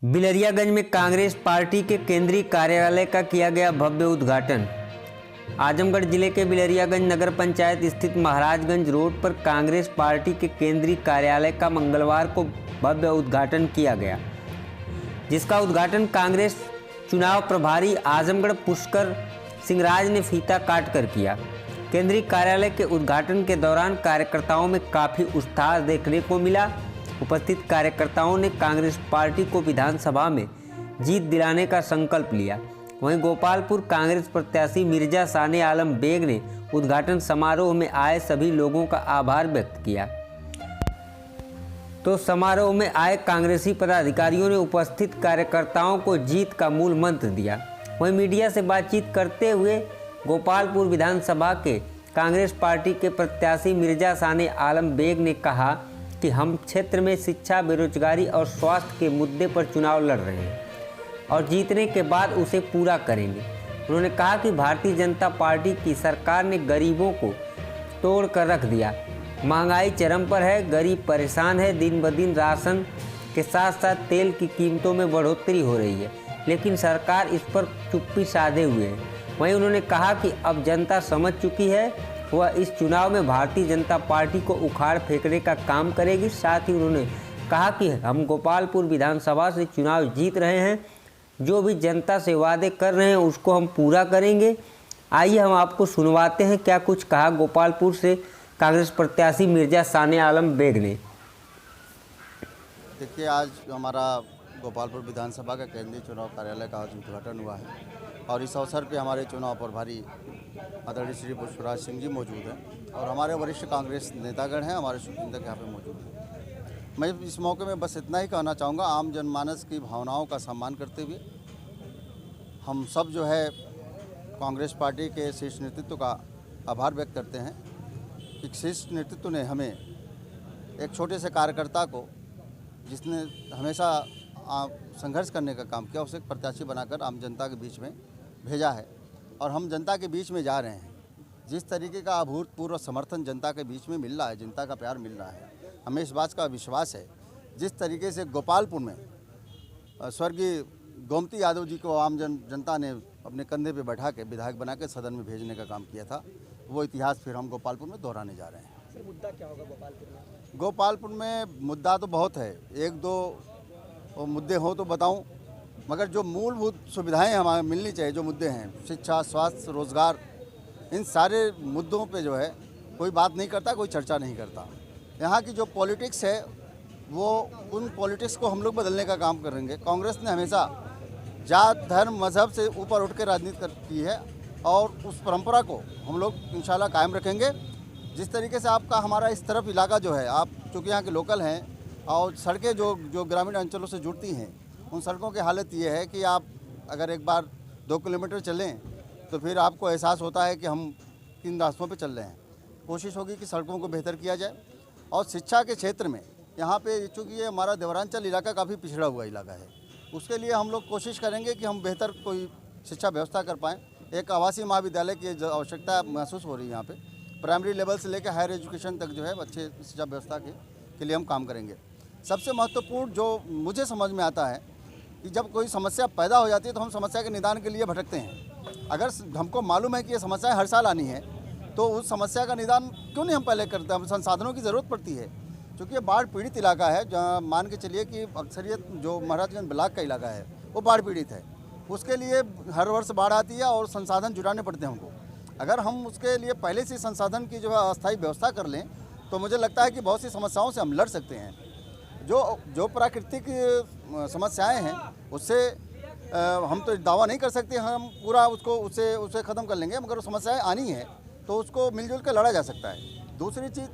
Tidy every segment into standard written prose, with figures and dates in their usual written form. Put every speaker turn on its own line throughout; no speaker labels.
बिलरियागंज में कांग्रेस पार्टी के केंद्रीय कार्यालय का किया गया भव्य उद्घाटन। आजमगढ़ जिले के बिलरियागंज नगर पंचायत स्थित महाराजगंज रोड पर कांग्रेस पार्टी के केंद्रीय कार्यालय का मंगलवार को भव्य उद्घाटन किया गया, जिसका उद्घाटन कांग्रेस चुनाव प्रभारी आजमगढ़ पुष्कर सिंह राज ने फीता काट कर किया। केंद्रीय कार्यालय के उद्घाटन के दौरान कार्यकर्ताओं में काफ़ी उत्साह देखने को मिला। उपस्थित कार्यकर्ताओं ने कांग्रेस पार्टी को विधानसभा में जीत दिलाने का संकल्प लिया। वहीं गोपालपुर कांग्रेस प्रत्याशी मिर्जा साने आलम बेग ने उद्घाटन समारोह में आए सभी लोगों का आभार व्यक्त किया। तो समारोह में आए कांग्रेसी पदाधिकारियों ने उपस्थित कार्यकर्ताओं को जीत का मूल मंत्र दिया। वहीं मीडिया से बातचीत करते हुए गोपालपुर विधानसभा के कांग्रेस पार्टी के प्रत्याशी मिर्जा साने आलम बेग ने कहा कि हम क्षेत्र में शिक्षा, बेरोजगारी और स्वास्थ्य के मुद्दे पर चुनाव लड़ रहे हैं और जीतने के बाद उसे पूरा करेंगे। उन्होंने कहा कि भारतीय जनता पार्टी की सरकार ने गरीबों को तोड़ कर रख दिया। महंगाई चरम पर है, गरीब परेशान है। दिन ब दिन राशन के साथ साथ तेल की कीमतों में बढ़ोतरी हो रही है, लेकिन सरकार इस पर चुप्पी साधे हुए है। वहीं उन्होंने कहा कि अब जनता समझ चुकी है, वह इस चुनाव में भारतीय जनता पार्टी को उखाड़ फेंकने का काम करेगी। साथ ही उन्होंने कहा कि हम गोपालपुर विधानसभा से चुनाव जीत रहे हैं, जो भी जनता से वादे कर रहे हैं उसको हम पूरा करेंगे। आइए हम आपको सुनवाते हैं क्या कुछ कहा गोपालपुर से कांग्रेस प्रत्याशी मिर्जा साने आलम बेग ने।
देखिए, आज हमारा गोपालपुर विधानसभा का केंद्रीय चुनाव कार्यालय का आज उद्घाटन हुआ है और इस अवसर पे हमारे चुनाव प्रभारी आदरणीय श्री पुष्पराज सिंह जी मौजूद हैं और हमारे वरिष्ठ कांग्रेस नेतागण हैं, हमारे शुभचिंतक यहाँ पे मौजूद हैं। मैं इस मौके में बस इतना ही कहना चाहूँगा, आम जनमानस की भावनाओं का सम्मान करते हुए हम सब जो है कांग्रेस पार्टी के शीर्ष नेतृत्व का आभार व्यक्त करते हैं कि शीर्ष नेतृत्व ने हमें एक छोटे से कार्यकर्ता को, जिसने हमेशा संघर्ष करने का काम किया, उसे एक प्रत्याशी बनाकर आम जनता के बीच में भेजा है और हम जनता के बीच में जा रहे हैं। जिस तरीके का अभूतपूर्व समर्थन जनता के बीच में मिल रहा है, जनता का प्यार मिल रहा है, हमें इस बात का विश्वास है। जिस तरीके से गोपालपुर में स्वर्गीय गोमती यादव जी को आम जनता ने अपने कंधे पे बैठा के विधायक बना के सदन में भेजने का काम किया था, वो इतिहास फिर हम गोपालपुर में दोहराने जा रहे हैं।
सर, मुद्दा क्या होगा गोपालपुर में?
गोपालपुर में मुद्दा तो बहुत है, एक दो मुद्दे हो तो बताऊं, मगर जो मूलभूत सुविधाएं हमें मिलनी चाहिए, जो मुद्दे हैं शिक्षा, स्वास्थ्य, रोजगार, इन सारे मुद्दों पे जो है कोई बात नहीं करता, कोई चर्चा नहीं करता। यहाँ की जो पॉलिटिक्स है वो उन पॉलिटिक्स को हम लोग बदलने का काम करेंगे। कांग्रेस ने हमेशा जात, धर्म, मजहब से ऊपर उठ के राजनीति की है और उस परंपरा को हम लोग इंशाल्लाह कायम रखेंगे। जिस तरीके से आपका हमारा इस तरफ इलाका जो है, आप चूँकि यहाँ के लोकल हैं और सड़कें जो ग्रामीण अंचलों से जुड़ती हैं, उन सड़कों की हालत ये है कि आप अगर एक बार 2 किलोमीटर चलें तो फिर आपको एहसास होता है कि हम किन रास्तों पे चल रहे हैं। कोशिश होगी कि सड़कों को बेहतर किया जाए और शिक्षा के क्षेत्र में यहाँ पे, चूँकि ये हमारा देवरांचल इलाका काफ़ी पिछड़ा हुआ इलाका है, उसके लिए हम लोग कोशिश करेंगे कि हम बेहतर कोई शिक्षा व्यवस्था कर पाएँ। एक आवासीय महाविद्यालय की आवश्यकता महसूस हो रही है यहाँ पर। प्राइमरी लेवल से लेकर हायर एजुकेशन तक जो है अच्छे शिक्षा व्यवस्था के लिए हम काम करेंगे। सबसे महत्वपूर्ण जो मुझे समझ में आता है कि जब कोई समस्या पैदा हो जाती है तो हम समस्या के निदान के लिए भटकते हैं। अगर हमको मालूम है कि ये समस्याएं हर साल आनी है तो उस समस्या का निदान क्यों नहीं हम पहले करते? हम संसाधनों की ज़रूरत पड़ती है, क्योंकि ये बाढ़ पीड़ित इलाका है, जहाँ मान के चलिए कि अक्सरियत जो महाराजगंज ब्लॉक का इलाका है वो बाढ़ पीड़ित है। उसके लिए हर वर्ष बाढ़ आती है और संसाधन जुटाने पड़ते हैं हमको। अगर हम उसके लिए पहले से संसाधन की जो है अस्थायी व्यवस्था कर लें तो मुझे लगता है कि बहुत सी समस्याओं से हम लड़ सकते हैं। जो प्राकृतिक समस्याएं हैं उससे हम तो दावा नहीं कर सकते हम पूरा उसे ख़त्म कर लेंगे, मगर वो समस्याएं आनी है तो उसको मिलजुल कर लड़ा जा सकता है। दूसरी चीज़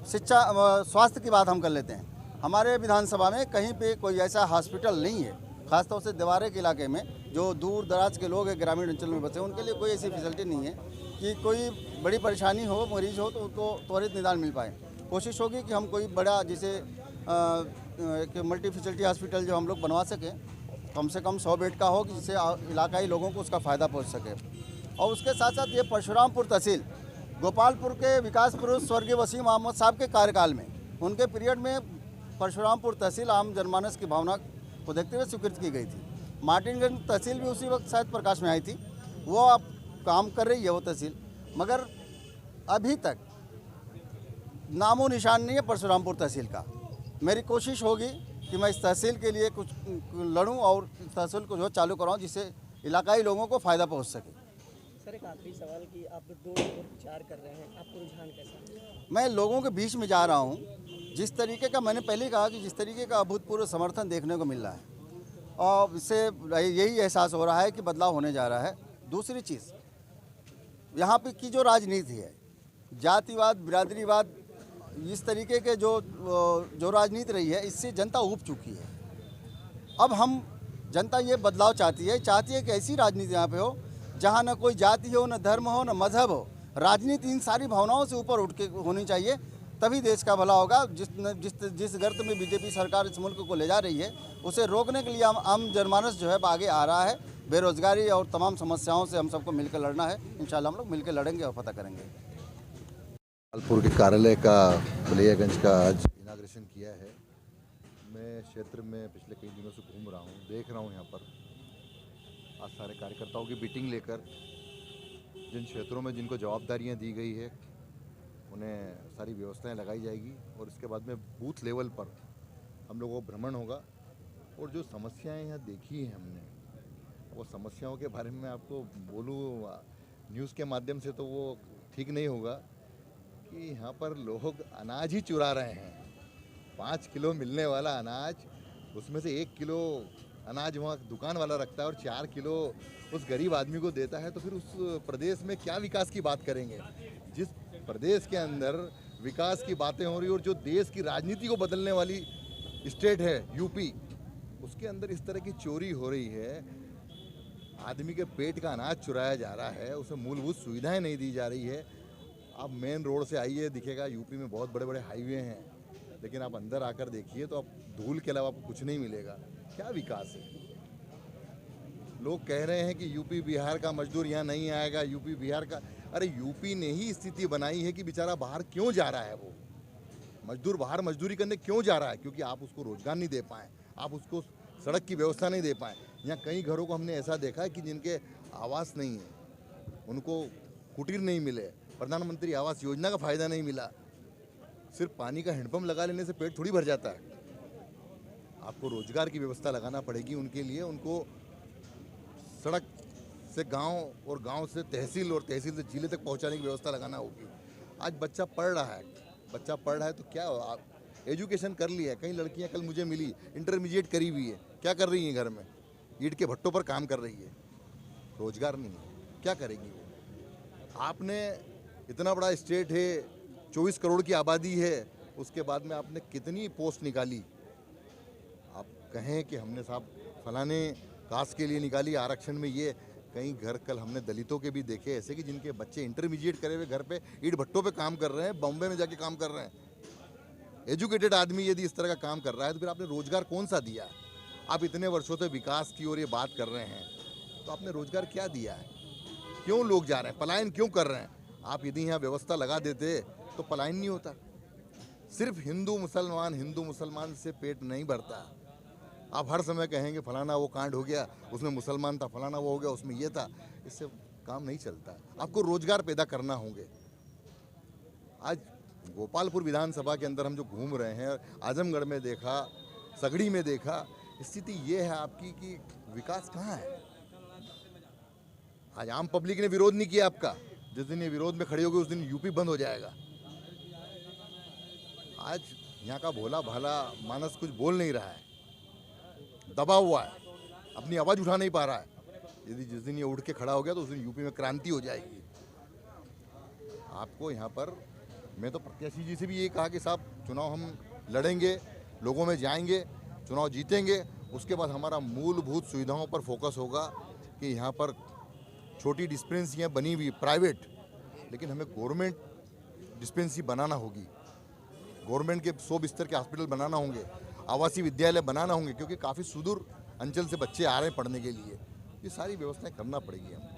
शिक्षा, स्वास्थ्य की बात हम कर लेते हैं। हमारे विधानसभा में कहीं पे कोई ऐसा हॉस्पिटल नहीं है, खासतौर से देवारे के इलाके में जो दूर दराज के लोग हैं, ग्रामीण अंचल में बसे, उनके लिए कोई ऐसी फैसिलिटी नहीं है कि कोई बड़ी परेशानी हो, मरीज हो तो उनको त्वरित निदान मिल पाए। कोशिश होगी कि हम कोई बड़ा जिसे एक मल्टी फैसिलिटी हॉस्पिटल जो हम लोग बनवा सकें, कम से कम 100 बेड का हो, कि जिससे इलाकाई लोगों को उसका फ़ायदा पहुंच सके। और उसके साथ साथ ये परशुरामपुर तहसील गोपालपुर के विकास पुरुष स्वर्गीय वसीम अहमद साहब के कार्यकाल में, उनके पीरियड में परशुरामपुर तहसील आम जनमानस की भावना को देखते हुए स्वीकृत की गई थी। मार्टिनगंज तहसील भी उसी वक्त शायद प्रकाश में आई थी, वो अब काम कर रही है वो तहसील, मगर अभी तक नामो निशान नहीं है परशुरामपुर तहसील का। मेरी कोशिश होगी कि मैं इस तहसील के लिए कुछ लड़ूं और इस तहसील को जो चालू कराऊं जिससे इलाकाई लोगों को फ़ायदा पहुंच सके।
सर एक आखिरी सवाल कि आप 2 और प्रचार कर रहे हैं, आपको रुझान कैसा है?
मैं लोगों के बीच में जा रहा हूं, जिस तरीके का मैंने पहले कहा कि जिस तरीके का अभूतपूर्व समर्थन देखने को मिल रहा है और इससे यही एहसास हो रहा है कि बदलाव होने जा रहा है। दूसरी चीज़, यहाँ पे की जो राजनीति है, जातिवाद, बिरादरीवाद, इस तरीके के जो राजनीति रही है, इससे जनता ऊब चुकी है। अब हम जनता ये बदलाव चाहती है कि ऐसी राजनीति यहाँ पे हो जहाँ न कोई जाति हो, न धर्म हो, न मजहब हो। राजनीति इन सारी भावनाओं से ऊपर उठ के होनी चाहिए, तभी देश का भला होगा। जिस गर्त में बीजेपी सरकार इस मुल्क को ले जा रही है, उसे रोकने के लिए आम जनमानस जो है आगे आ रहा है। बेरोजगारी और तमाम समस्याओं से हम सबको मिलकर लड़ना है। इंशाल्लाह हम लोग मिलकर लड़ेंगे और फतह करेंगे।
गोपालपुर के कार्यालय का बलियागंज का आज इनाग्रेशन किया है। मैं क्षेत्र में पिछले कई दिनों से घूम रहा हूँ, देख रहा हूँ यहाँ पर आज सारे कार्यकर्ताओं की मीटिंग लेकर जिन क्षेत्रों में जिनको जवाबदारियाँ दी गई है उन्हें सारी व्यवस्थाएं लगाई जाएगी और इसके बाद में बूथ लेवल पर हम लोगों को भ्रमण होगा और जो समस्याएं यहाँ देखी हैं हमने, वो समस्याओं के बारे में आपको बोलूँ न्यूज़ के माध्यम से तो वो ठीक नहीं होगा कि यहाँ पर लोग अनाज ही चुरा रहे हैं। 5 किलो मिलने वाला अनाज, उसमें से 1 किलो अनाज वहाँ दुकान वाला रखता है और 4 किलो उस गरीब आदमी को देता है। तो फिर उस प्रदेश में क्या विकास की बात करेंगे? जिस प्रदेश के अंदर विकास की बातें हो रही और जो देश की राजनीति को बदलने वाली स्टेट है यूपी, उसके अंदर इस तरह की चोरी हो रही है। आदमी के पेट का अनाज चुराया जा रहा है, उसे मूलभूत सुविधाएं नहीं दी जा रही है। आप मेन रोड से आइए, दिखेगा यूपी में बहुत बड़े बड़े हाईवे हैं, लेकिन आप अंदर आकर देखिए तो आप धूल के अलावा आपको कुछ नहीं मिलेगा। क्या विकास है? लोग कह रहे हैं कि यूपी बिहार का मजदूर यहाँ नहीं आएगा, यूपी बिहार का। अरे यूपी ने ही स्थिति बनाई है कि बेचारा बाहर क्यों जा रहा है। वो मजदूर बाहर मजदूरी करने क्यों जा रहा है? क्योंकि आप उसको रोजगार नहीं दे पाए, आप उसको सड़क की व्यवस्था नहीं दे पाए। यहाँ कई घरों को हमने ऐसा देखा है कि जिनके आवास नहीं है, उनको कुटीर नहीं मिले, प्रधानमंत्री आवास योजना का फायदा नहीं मिला। सिर्फ पानी का हैंडपंप लगा लेने से पेट थोड़ी भर जाता है। आपको रोजगार की व्यवस्था लगाना पड़ेगी उनके लिए। उनको सड़क से गांव और गांव से तहसील और तहसील से जिले तक पहुंचाने की व्यवस्था लगाना होगी। आज बच्चा पढ़ रहा है तो क्या आप एजुकेशन कर लिया है। कई लड़कियां कल मुझे मिली, इंटरमीडिएट करी हुई है, क्या कर रही हैं? घर में ईंट के भट्टों पर काम कर रही है। रोजगार नहीं है, क्या करेगी वो? आपने इतना बड़ा स्टेट है, 24 करोड़ की आबादी है, उसके बाद में आपने कितनी पोस्ट निकाली? आप कहें कि हमने साहब फलाने कास्ट के लिए निकाली आरक्षण में, ये कई घर कल हमने दलितों के भी देखे ऐसे कि जिनके बच्चे इंटरमीडिएट करे हुए घर पे ईंट भट्टों पे काम कर रहे हैं, बॉम्बे में जाके काम कर रहे हैं। एजुकेटेड आदमी यदि इस तरह का काम कर रहा है तो फिर आपने रोजगार कौन सा दिया? आप इतने वर्षों से विकास की और ये बात कर रहे हैं तो आपने रोजगार क्या दिया है? क्यों लोग जा रहे हैं, पलायन क्यों कर रहे हैं? आप यदि यहाँ व्यवस्था लगा देते तो पलायन नहीं होता। सिर्फ हिंदू मुसलमान से पेट नहीं भरता। आप हर समय कहेंगे फलाना वो कांड हो गया, उसमें मुसलमान था, फलाना वो हो गया, उसमें ये था। इससे काम नहीं चलता। आपको रोजगार पैदा करना होंगे। आज गोपालपुर विधानसभा के अंदर हम जो घूम रहे हैं, आजमगढ़ में देखा, सगड़ी में देखा, स्थिति ये है आपकी कि विकास कहाँ है? आज आम पब्लिक ने विरोध नहीं किया आपका। जिस दिन ये विरोध में खड़े होगे उस दिन यूपी बंद हो जाएगा। आज यहाँ का भोला भाला मानस कुछ बोल नहीं रहा है, दबा हुआ है, अपनी आवाज़ उठा नहीं पा रहा है। यदि जिस दिन ये उठ के खड़ा हो गया तो उस दिन यूपी में क्रांति हो जाएगी। आपको यहाँ पर मैं तो प्रत्याशी जी से भी ये कहा कि साहब चुनाव हम लड़ेंगे, लोगों में जाएंगे, चुनाव जीतेंगे, उसके बाद हमारा मूलभूत सुविधाओं पर फोकस होगा कि यहाँ पर छोटी डिस्पेंसरियाँ बनी हुई प्राइवेट, लेकिन हमें गवर्नमेंट डिस्पेंसरी बनाना होगी। गवर्नमेंट के 100 बिस्तर के हॉस्पिटल बनाना होंगे, आवासीय विद्यालय बनाना होंगे, क्योंकि काफ़ी सुदूर अंचल से बच्चे आ रहे हैं पढ़ने के लिए। ये सारी व्यवस्थाएं करना पड़ेगी हमें।